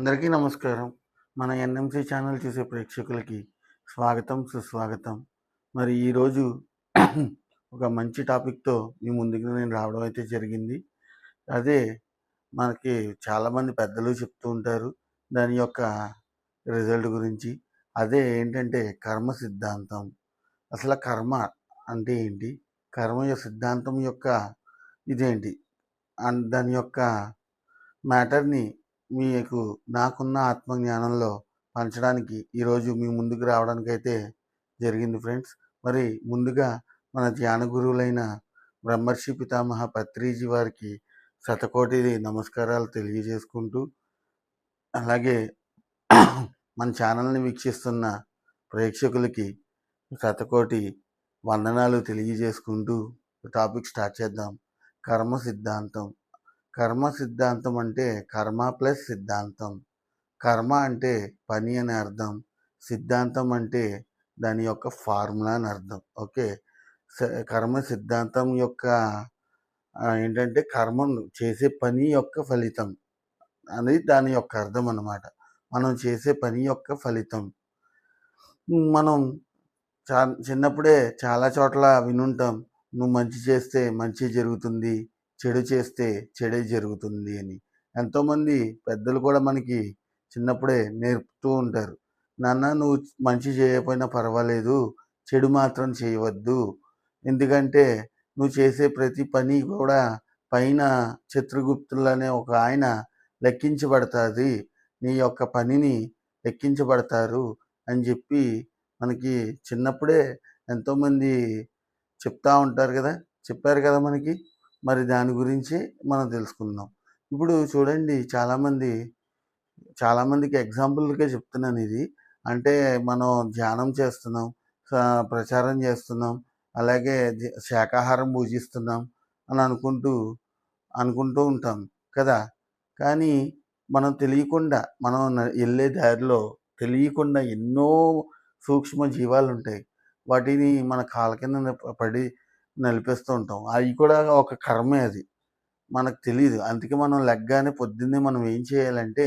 అందరికీ నమస్కారం. మన ఎన్ఎంసీ ఛానల్ చూసే ప్రేక్షకులకి స్వాగతం, సుస్వాగతం. మరి ఈరోజు ఒక మంచి టాపిక్‌తో మీ ముందుకు నేను రావడం అయితే జరిగింది. అదే మనకి చాలామంది పెద్దలు చెప్తూ ఉంటారు. దాని యొక్క రిజల్ట్ గురించి. అదే ఏంటంటే కర్మ సిద్ధాంతం. అసల కర్మ అంటే ఏంటి? కర్మ సిద్ధాంతం యొక్క ఇదేంటి? దాని యొక్క మ్యాటర్‌ని మీకు నాకున్న ఆత్మజ్ఞానంలో పంచడానికి ఈరోజు మీ ముందుకు రావడానికైతే జరిగింది ఫ్రెండ్స్. మరి ముందుగా మన ధ్యాన గురువులైన బ్రహ్మర్షి పితామహ పత్రిజీ వారికి శతకోటి నమస్కారాలు తెలియజేసుకుంటూ, అలాగే మన ఛానల్ని వీక్షిస్తున్న ప్రేక్షకులకి శతకోటి వందనాలు తెలియజేసుకుంటూ టాపిక్ స్టార్ట్ చేద్దాం. కర్మ సిద్ధాంతం. కర్మ సిద్ధాంతం అంటే కర్మ ప్లస్ సిద్ధాంతం. కర్మ అంటే పని అని అర్థం. సిద్ధాంతం అంటే దాని యొక్క ఫార్ములా అని అర్థం. ఓకే. కర్మ సిద్ధాంతం యొక్క ఏంటంటే కర్మను చేసే పని యొక్క ఫలితం అనేది దాని యొక్క అర్థం అన్నమాట. మనం చేసే పని యొక్క ఫలితం. మనం చిన్నప్పుడే చాలా చోట్ల వినుంటాం. నువ్వు మంచి చేస్తే మంచి జరుగుతుంది, చెడు చేస్తే చెడే జరుగుతుంది అని. ఎంతోమంది పెద్దలు కూడా మనకి చిన్నప్పుడే నేర్పుతూ ఉంటారు. నాన్న నువ్వు మంచి చేయకపోయినా పర్వాలేదు, చెడు మాత్రం చేయవద్దు. ఎందుకంటే నువ్వు చేసే ప్రతి పని కూడా పైన చిత్రగుప్తులనే ఒక ఆయన లెక్కించబడుతుంది. నీ యొక్క పనిని లెక్కించబడతారు అని చెప్పి మనకి చిన్నప్పుడే ఎంతోమంది చెప్తూ ఉంటారు కదా, చెప్పారు కదా మనకి. మరి దాని గురించి మనం తెలుసుకుందాం. ఇప్పుడు చూడండి, చాలామందికి ఎగ్జాంపుల్గా చెప్తున్నాను ఇది. అంటే మనం ధ్యానం చేస్తున్నాం, ప్రచారం చేస్తున్నాం, అలాగే శాకాహారం పూజిస్తున్నాం అని అనుకుంటూ ఉంటాం కదా. కానీ మనం తెలియకుండా మనం వెళ్ళే దారిలో తెలియకుండా ఎన్నో సూక్ష్మ జీవాలు ఉంటాయి. వాటిని మన కాళ్ళ కింద పడి నలిపేస్తూ ఉంటాం. అవి కూడా ఒక కర్మే అది. మనకు తెలీదు. అందుకే మనం లెగ్గానే పొద్దున్నే మనం ఏం చేయాలంటే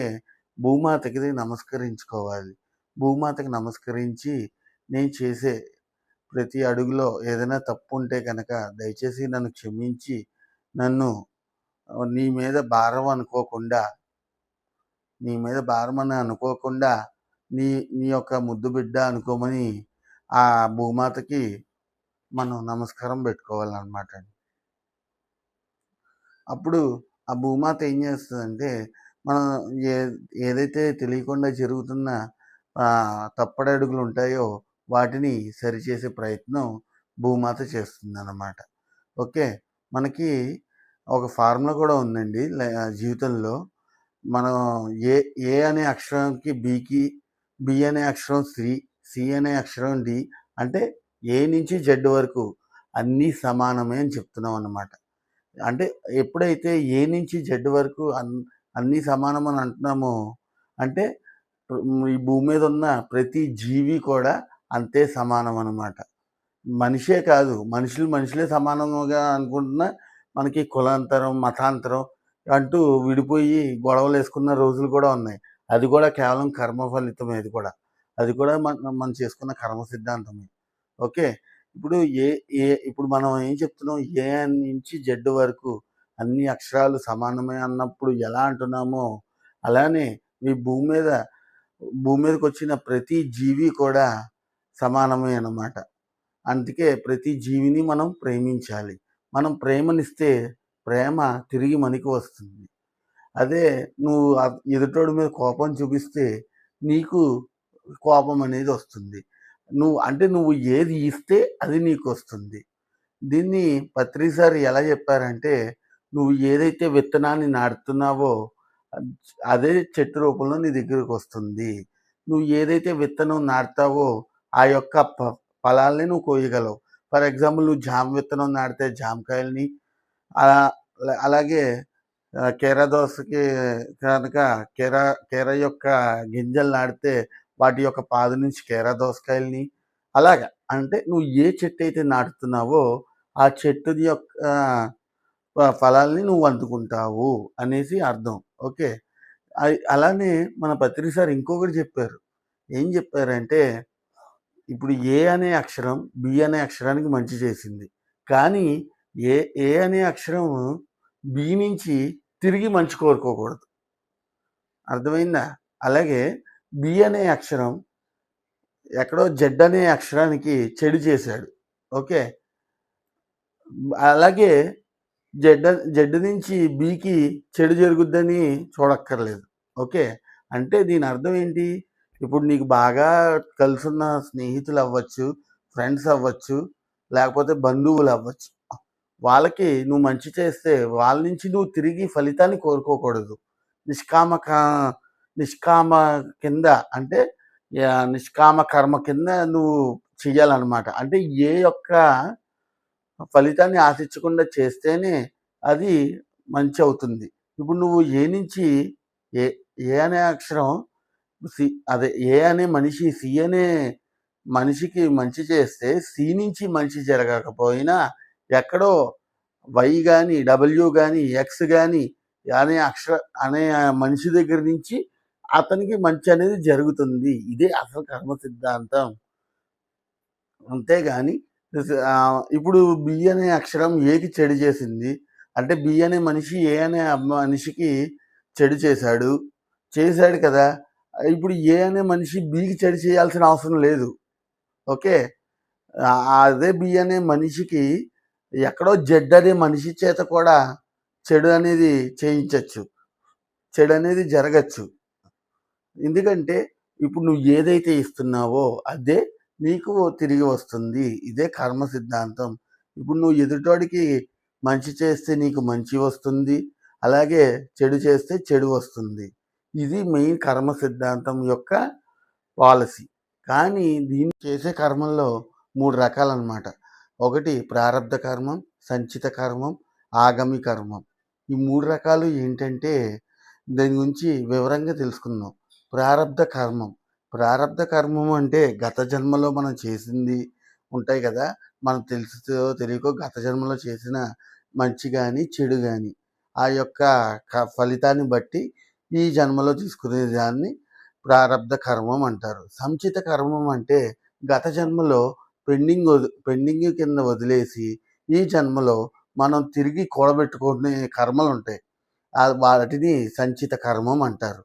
భూమాతకి నమస్కరించుకోవాలి. భూమాతకి నమస్కరించి నేను చేసే ప్రతి అడుగులో ఏదైనా తప్పు ఉంటే కనుక దయచేసి నన్ను క్షమించి నన్ను నీ మీద భారం అని అనుకోకుండా నీ నీ యొక్క ముద్దు బిడ్డ అనుకోమని ఆ భూమాతకి మనం నమస్కారం పెట్టుకోవాలన్నమాట. అప్పుడు ఆ భూమాత ఏం చేస్తుందంటే మనం ఏదైతే తెలియకుండా జరుగుతున్న తప్పడడుగులు ఉంటాయో వాటిని సరిచేసే ప్రయత్నం భూమాత చేస్తుందన్నమాట. ఓకే. మనకి ఒక ఫార్ములా కూడా ఉందండి జీవితంలో. మనం ఏ అనే అక్షరానికి బికి, బి అనే అక్షరం సి అనే అక్షరం డి, అంటే ఏ నుంచి జెడ్ వరకు అన్నీ సమానమే అని చెప్తున్నాం అన్నమాట. అంటే ఎప్పుడైతే ఏ నుంచి జెడ్ వరకు అన్నీ సమానం అని అంటున్నామో, అంటే ఈ భూమి మీద ఉన్న ప్రతి జీవి కూడా అంతే సమానం అన్నమాట. మనిషే కాదు, మనుషులే సమానంగా అనుకుంటున్నా మనకి కులాంతరం, మతాంతరం అంటూ విడిపోయి గొడవలు వేసుకున్న రోజులు కూడా ఉన్నాయి. అది కూడా కేవలం కర్మ ఫలితమే. అది కూడా మనం చేసుకున్న కర్మ సిద్ధాంతమే. ఓకే. ఇప్పుడు ఇప్పుడు మనం ఏం చెప్తున్నాం, ఏ నుంచి జెడ్ వరకు అన్ని అక్షరాలు సమానమే అన్నప్పుడు ఎలా అంటున్నామో, అలానే ఈ భూమి మీదకి వచ్చిన ప్రతి జీవి కూడా సమానమే అన్నమాట. అందుకే ప్రతి జీవిని మనం ప్రేమించాలి. మనం ప్రేమనిస్తే ప్రేమ తిరిగి మనకి వస్తుంది. అదే నువ్వు ఎదుటోడి మీద కోపం చూపిస్తే నీకు కోపం అనేది వస్తుంది. నువ్వు ఏది ఇస్తే అది నీకు వస్తుంది. దీన్ని పత్రి సార్ ఎలా చెప్పారంటే, నువ్వు ఏదైతే విత్తనాన్ని నాటుతున్నావో అదే చెట్టు రూపంలో నీ దగ్గరకు వస్తుంది. నువ్వు ఏదైతే విత్తనం నాటుతావో ఆ యొక్క ఫలాల్ని నువ్వు కోయగలవు. ఫర్ ఎగ్జాంపుల్, నువ్వు జామ విత్తనం నాటితే జామకాయలని, అలాగే కీర దోసకి కనుక కీర యొక్క గింజలు నాటితే వాటి యొక్క పాదు నుంచి కీర దోసకాయలని, అలాగా. అంటే నువ్వు ఏ చెట్టు అయితే నాటుతున్నావో ఆ చెట్టు యొక్క ఫలాల్ని నువ్వు అందుకుంటావు అనేసి అర్థం. ఓకే. అలానే మన పత్రి సార్ ఇంకొకటి చెప్పారు. ఏం చెప్పారంటే, ఇప్పుడు ఏ అనే అక్షరం బి అనే అక్షరానికి మంచి చేసింది. కానీ ఏ ఏ అనే అక్షరం బి నుంచి తిరిగి మంచి కోరుకోకూడదు. అర్థమైందా? అలాగే బి అనే అక్షరం ఎక్కడో జెడ్ అనే అక్షరానికి చెడు చేశాడు. ఓకే. అలాగే జెడ్ నుంచి బికి చెడు జరుగుద్దని చూడక్కర్లేదు. ఓకే. అంటే దీని అర్థం ఏంటి? ఇప్పుడు నీకు బాగా కలిసున్న స్నేహితులు అవ్వచ్చు, ఫ్రెండ్స్ అవ్వచ్చు, లేకపోతే బంధువులు అవ్వచ్చు. వాళ్ళకి నువ్వు మంచి చేస్తే వాళ్ళ నుంచి నువ్వు తిరిగి ఫలితాన్ని కోరుకోకూడదు. నిష్కామ నిష్కామ కింద అంటే నిష్కామ కర్మ కింద నువ్వు చెయ్యాలన్నమాట. అంటే ఏ యొక్క ఫలితాన్ని ఆశించకుండా చేస్తేనే అది మంచి అవుతుంది. ఇప్పుడు నువ్వు ఏ నుంచి ఏ ఏ అనే అక్షరం సి అదే ఏ అనే మనిషి సి అనే మనిషికి మంచి చేస్తే సి నుంచి మంచి జరగకపోయినా ఎక్కడో వై గాని, డబ్ల్యూ గాని, ఎక్స్ గాని అనే మనిషి దగ్గర నుంచి అతనికి మంచి అనేది జరుగుతుంది. ఇదే అసలు కర్మ సిద్ధాంతం. అంతేగాని ఇప్పుడు బి అనే అక్షరం ఏకి చెడు చేసింది. అంటే బి అనే మనిషి ఏ అనే మనిషికి చెడు చేశాడు కదా! ఇప్పుడు ఏ అనే మనిషి బికి చెడు చేయాల్సిన అవసరం లేదు. ఓకే. అదే బి అనే మనిషికి ఎక్కడో జెడ్ అనే మనిషి చేత కూడా చెడు అనేది చేయించొచ్చు. చెడు అనేది జరగచ్చు. ఎందుకంటే ఇప్పుడు నువ్వు ఏదైతే ఇస్తున్నావో అదే నీకు తిరిగి వస్తుంది. ఇదే కర్మ సిద్ధాంతం. ఇప్పుడు నువ్వు ఎదుటోడికి మంచి చేస్తే నీకు మంచి వస్తుంది. అలాగే చెడు చేస్తే చెడు వస్తుంది. ఇది మెయిన్ కర్మ సిద్ధాంతం యొక్క పాలసీ. కానీ దీన్ని చేసే కర్మల్లో 3 రకాలన్నమాట. ఒకటి ప్రారబ్ధ కర్మం, సంచిత కర్మం, ఆగామి కర్మం. ఈ 3 రకాలు ఏంటంటే దాని గురించి వివరంగా తెలుసుకుందాం. ప్రారబ్ధ కర్మం అంటే గత జన్మలో మనం చేసింది ఉంటాయి కదా! మనకు తెలుసో తెలియకో గత జన్మలో చేసిన మంచి గాని, చెడు గాని ఆ యొక్క ఫలితాన్ని బట్టి ఈ జన్మలో తీసుకునే దాన్ని ప్రారబ్ధ కర్మం అంటారు. సంచిత కర్మం అంటే గత జన్మలో పెండింగ్ కింద వదిలేసి ఈ జన్మలో మనం తిరిగి కూడబెట్టుకునే కర్మలుంటాయి. వాటిని సంచిత కర్మం అంటారు.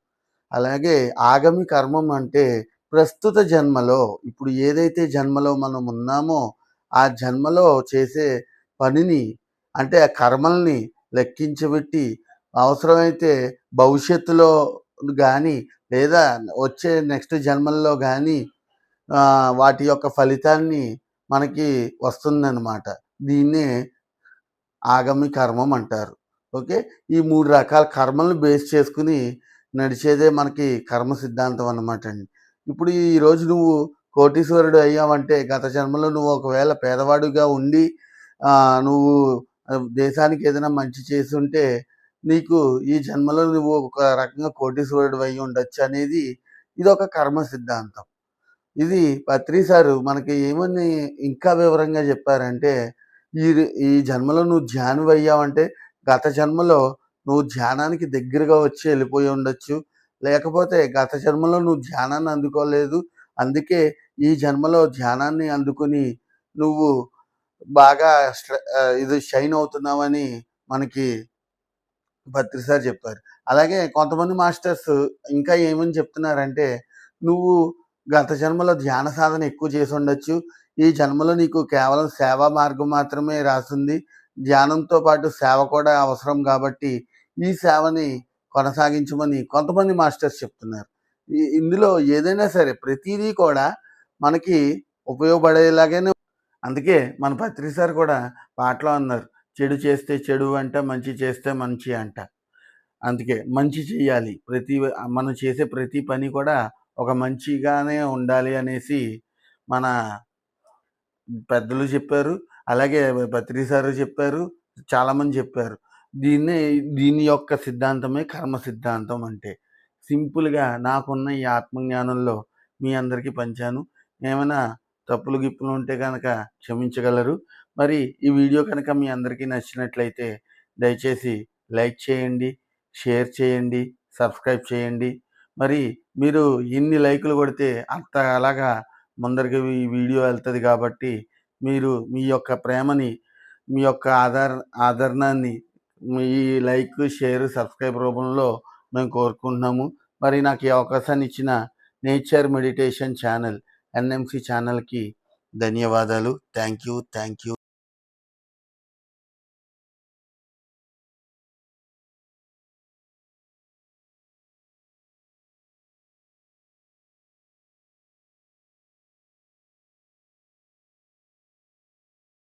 అలాగే ఆగామి కర్మం అంటే ప్రస్తుత జన్మలో ఇప్పుడు ఏదైతే జన్మలో మనం ఉన్నామో ఆ జన్మలో చేసే పనిని అంటే ఆ కర్మల్ని లెక్కించబెట్టి అవసరమైతే భవిష్యత్తులో కానీ లేదా వచ్చే నెక్స్ట్ జన్మల్లో కానీ వాటి యొక్క ఫలితాన్ని మనకి వస్తుందన్నమాట. దీన్నే ఆగామి కర్మం అంటారు. ఓకే. ఈ 3 రకాల కర్మలను బేస్ చేసుకుని నడిచేదే మనకి కర్మ సిద్ధాంతం అన్నమాట అండి. ఇప్పుడు ఈరోజు నువ్వు కోటీశ్వరుడు అయ్యావంటే గత జన్మలో నువ్వు ఒకవేళ పేదవాడిగా ఉండి నువ్వు దేశానికి ఏదైనా మంచి చేసుంటే నీకు ఈ జన్మలో నువ్వు ఒక రకంగా కోటీశ్వరుడు అయ్యి ఉండొచ్చు అనేది ఇదొక కర్మ సిద్ధాంతం. ఇది పత్రి సారు మనకి ఏమని ఇంకా వివరంగా చెప్పారంటే ఈ జన్మలో నువ్వు ధ్యానం అయ్యావంటే గత జన్మలో నువ్వు ధ్యానానికి దగ్గరగా వచ్చి వెళ్ళిపోయి ఉండొచ్చు. లేకపోతే గత జన్మలో నువ్వు ధ్యానాన్ని అందుకోలేదు. అందుకే ఈ జన్మలో ధ్యానాన్ని అందుకుని నువ్వు బాగా ఇది షైన్ అవుతున్నావని మనకి పత్రి సార్ చెప్పారు. అలాగే కొంతమంది మాస్టర్స్ ఇంకా ఏమని చెప్తున్నారంటే నువ్వు గత జన్మలో ధ్యాన సాధన ఎక్కువ చేసి ఉండొచ్చు. ఈ జన్మలో నీకు కేవలం సేవా మార్గం మాత్రమే రాసుంది. ధ్యానంతో పాటు సేవ కూడా అవసరం కాబట్టి ఈ సేవని కొనసాగించమని కొంతమంది మాస్టర్స్ చెప్తున్నారు. ఇందులో ఏదైనా సరే ప్రతిదీ కూడా మనకి ఉపయోగపడేలాగానే అందుకే మన పత్రి సార్ కూడా పాటలో అన్నారు. చెడు చేస్తే చెడు అంట, మంచి చేస్తే మంచి అంట. అందుకే మంచి చేయాలి. మనం చేసే ప్రతి పని కూడా ఒక మంచిగానే ఉండాలి అనేసి మన పెద్దలు చెప్పారు. అలాగే పత్రి సారు చెప్పారు. చాలామంది చెప్పారు. దీని యొక్క సిద్ధాంతమే కర్మ సిద్ధాంతం అంటే. సింపుల్‌గా నాకున్న ఈ ఆత్మజ్ఞానంలో మీ అందరికీ పంచాను. ఏమైనా తప్పులు గిప్పులు ఉంటే గనక క్షమించగలరు. మరి ఈ వీడియో కనుక మీ అందరికీ నచ్చినట్లయితే దయచేసి లైక్ చేయండి, షేర్ చేయండి, సబ్స్క్రైబ్ చేయండి. మరి మీరు ఎన్ని లైకులు కొడితే అంత అలాగా ముందరికి ఈ వీడియో వెళ్తుంది కాబట్టి మీరు మీ యొక్క ప్రేమని, మీ యొక్క ఆదరణాన్ని మీ లైక్, షేర్, సబ్స్క్రైబ్ రూపంలో మేము కోరుకుంటున్నాము. మరి నాకు ఈ అవకాశాన్ని ఇచ్చిన నేచర్ మెడిటేషన్ ఛానల్ ఎన్ఎంసి ఛానల్కి ధన్యవాదాలు. Thank you.